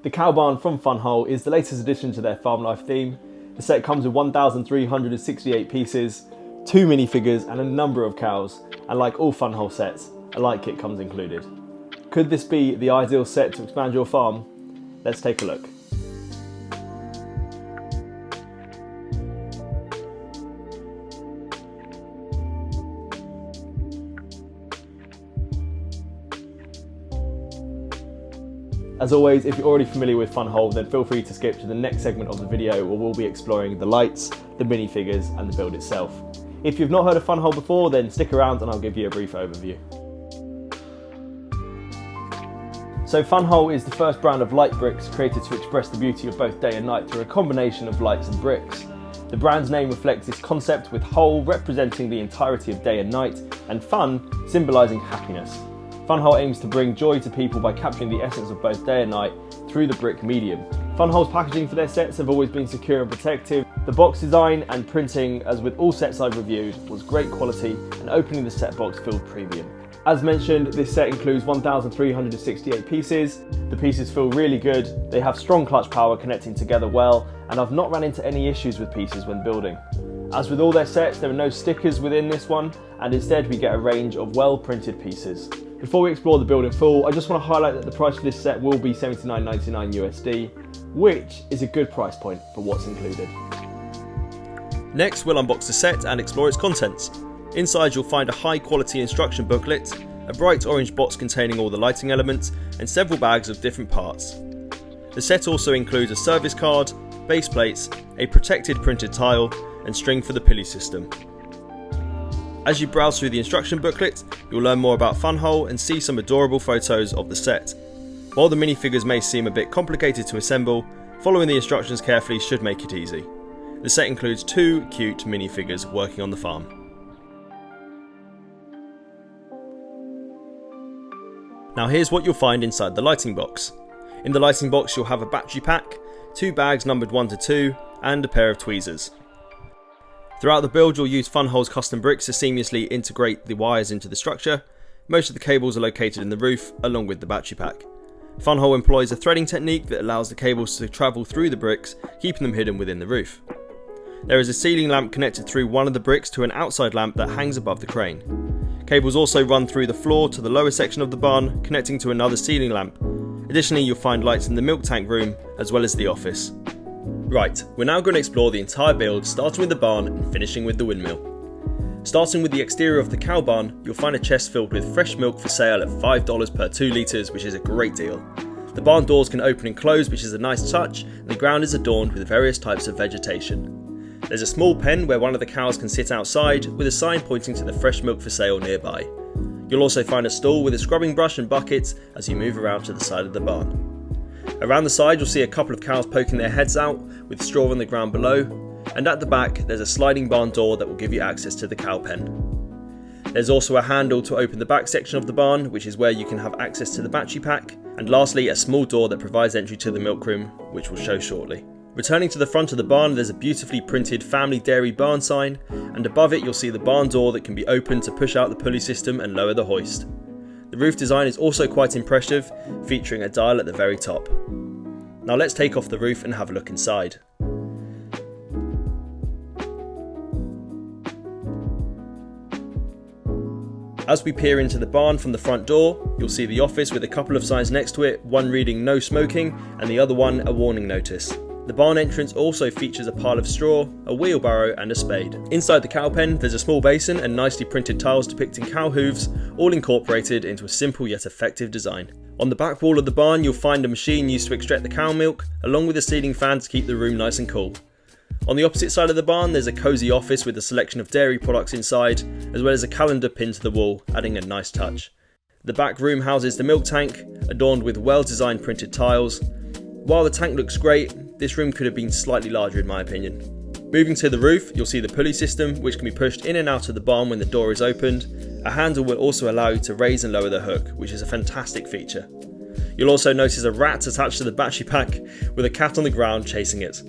The cow barn from FunWhole's is the latest addition to their farm life theme. The set comes with 1,368 pieces, 2 minifigures and a number of cows, and like all FunWhole's sets, a light kit comes included. Could this be the ideal set to expand your farm? Let's take a look. As always, if you're already familiar with FunWhole's, then feel free to skip to the next segment of the video where we'll be exploring the lights, the minifigures and the build itself. If you've not heard of FunWhole's before, then stick around and I'll give you a brief overview. So FunWhole's is the first brand of light bricks created to express the beauty of both day and night through a combination of lights and bricks. The brand's name reflects this concept, with whole representing the entirety of day and night, and fun symbolising happiness. FunWhole's aims to bring joy to people by capturing the essence of both day and night through the brick medium. FunWhole's packaging for their sets have always been secure and protective. The box design and printing, as with all sets I've reviewed, was great quality, and opening the set box felt premium. As mentioned, this set includes 1,368 pieces. The pieces feel really good, they have strong clutch power connecting together well, and I've not run into any issues with pieces when building. As with all their sets, there are no stickers within this one, and instead we get a range of well printed pieces. Before we explore the build in full, I just want to highlight that the price for this set will be $79.99 USD, which is a good price point for what's included. Next, we'll unbox the set and explore its contents. Inside you'll find a high quality instruction booklet, a bright orange box containing all the lighting elements, and several bags of different parts. The set also includes a service card, base plates, a protected printed tile, and string for the pulley system. As you browse through the instruction booklet, you'll learn more about FunWhole's and see some adorable photos of the set. While the minifigures may seem a bit complicated to assemble, following the instructions carefully should make it easy. The set includes 2 cute minifigures working on the farm. Now here's what you'll find inside the lighting box. In the lighting box you'll have a battery pack, 2 bags numbered 1 to 2, and a pair of tweezers. Throughout the build you'll use FunWhole's custom bricks to seamlessly integrate the wires into the structure. Most of the cables are located in the roof, along with the battery pack. FunWhole's employs a threading technique that allows the cables to travel through the bricks, keeping them hidden within the roof. There is a ceiling lamp connected through one of the bricks to an outside lamp that hangs above the crane. Cables also run through the floor to the lower section of the barn, connecting to another ceiling lamp. Additionally, you'll find lights in the milk tank room, as well as the office. Right, we're now going to explore the entire build, starting with the barn and finishing with the windmill. Starting with the exterior of the cow barn, you'll find a chest filled with fresh milk for sale at $5 per 2 litres, which is a great deal. The barn doors can open and close, which is a nice touch, and the ground is adorned with various types of vegetation. There's a small pen where one of the cows can sit outside, with a sign pointing to the fresh milk for sale nearby. You'll also find a stall with a scrubbing brush and buckets as you move around to the side of the barn. Around the side you'll see a couple of cows poking their heads out, with straw on the ground below, and at the back there's a sliding barn door that will give you access to the cow pen. There's also a handle to open the back section of the barn, which is where you can have access to the battery pack, and lastly a small door that provides entry to the milk room, which we'll show shortly. Returning to the front of the barn, there's a beautifully printed family dairy barn sign, and above it you'll see the barn door that can be opened to push out the pulley system and lower the hoist. The roof design is also quite impressive, featuring a dial at the very top. Now let's take off the roof and have a look inside. As we peer into the barn from the front door, you'll see the office with a couple of signs next to it, one reading "No Smoking" and the other one a warning notice. The barn entrance also features a pile of straw, a wheelbarrow and a spade. Inside the cow pen there's a small basin and nicely printed tiles depicting cow hooves, all incorporated into a simple yet effective design. On the back wall of the barn you'll find a machine used to extract the cow milk, along with a ceiling fan to keep the room nice and cool. On the opposite side of the barn there's a cosy office with a selection of dairy products inside, as well as a calendar pinned to the wall, adding a nice touch. The back room houses the milk tank, adorned with well designed printed tiles. While the tank looks great, this room could have been slightly larger in my opinion. Moving to the roof, you'll see the pulley system, which can be pushed in and out of the barn when the door is opened. A handle will also allow you to raise and lower the hook, which is a fantastic feature. You'll also notice a rat attached to the battery pack, with a cat on the ground chasing it.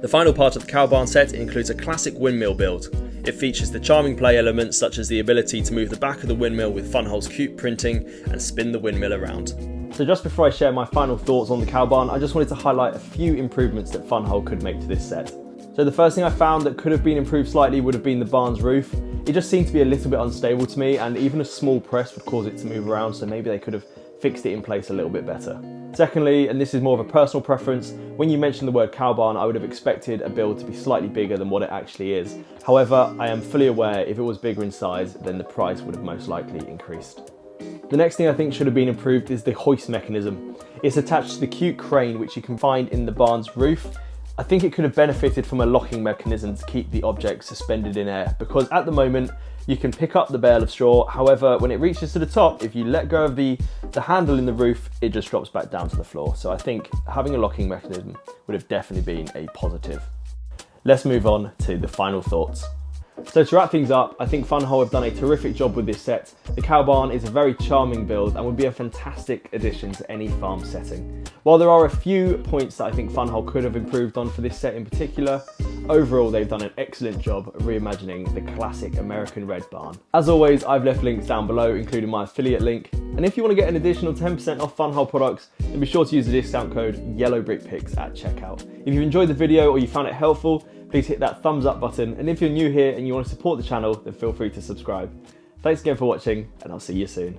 The final part of the cow barn set includes a classic windmill build. It features the charming play elements such as the ability to move the back of the windmill with FunWhole's cute printing and spin the windmill around. So just before I share my final thoughts on the cow barn, I just wanted to highlight a few improvements that FunWhole could make to this set. So the first thing I found that could have been improved slightly would have been the barn's roof. It just seemed to be a little bit unstable to me, and even a small press would cause it to move around, so maybe they could have fixed it in place a little bit better. Secondly, and this is more of a personal preference, when you mentioned the word cow barn, I would have expected a build to be slightly bigger than what it actually is. However, I am fully aware if it was bigger in size, then the price would have most likely increased. The next thing I think should have been improved is the hoist mechanism. It's attached to the cute crane which you can find in the barn's roof. I think it could have benefited from a locking mechanism to keep the object suspended in air, because at the moment you can pick up the bale of straw, however when it reaches to the top, if you let go of the handle in the roof, it just drops back down to the floor. So I think having a locking mechanism would have definitely been a positive. Let's move on to the final thoughts. So to wrap things up, I think FunWhole have done a terrific job with this set. The cow barn is a very charming build and would be a fantastic addition to any farm setting. While there are a few points that I think FunWhole could have improved on for this set in particular, overall they've done an excellent job of reimagining the classic American red barn. As always, I've left links down below, including my affiliate link. And if you want to get an additional 10% off FunWhole products, then be sure to use the discount code YellowBrickPicks at checkout. If you've enjoyed the video or you found it helpful, please hit that thumbs up button, and if you're new here and you want to support the channel, then feel free to subscribe. Thanks again for watching, and I'll see you soon.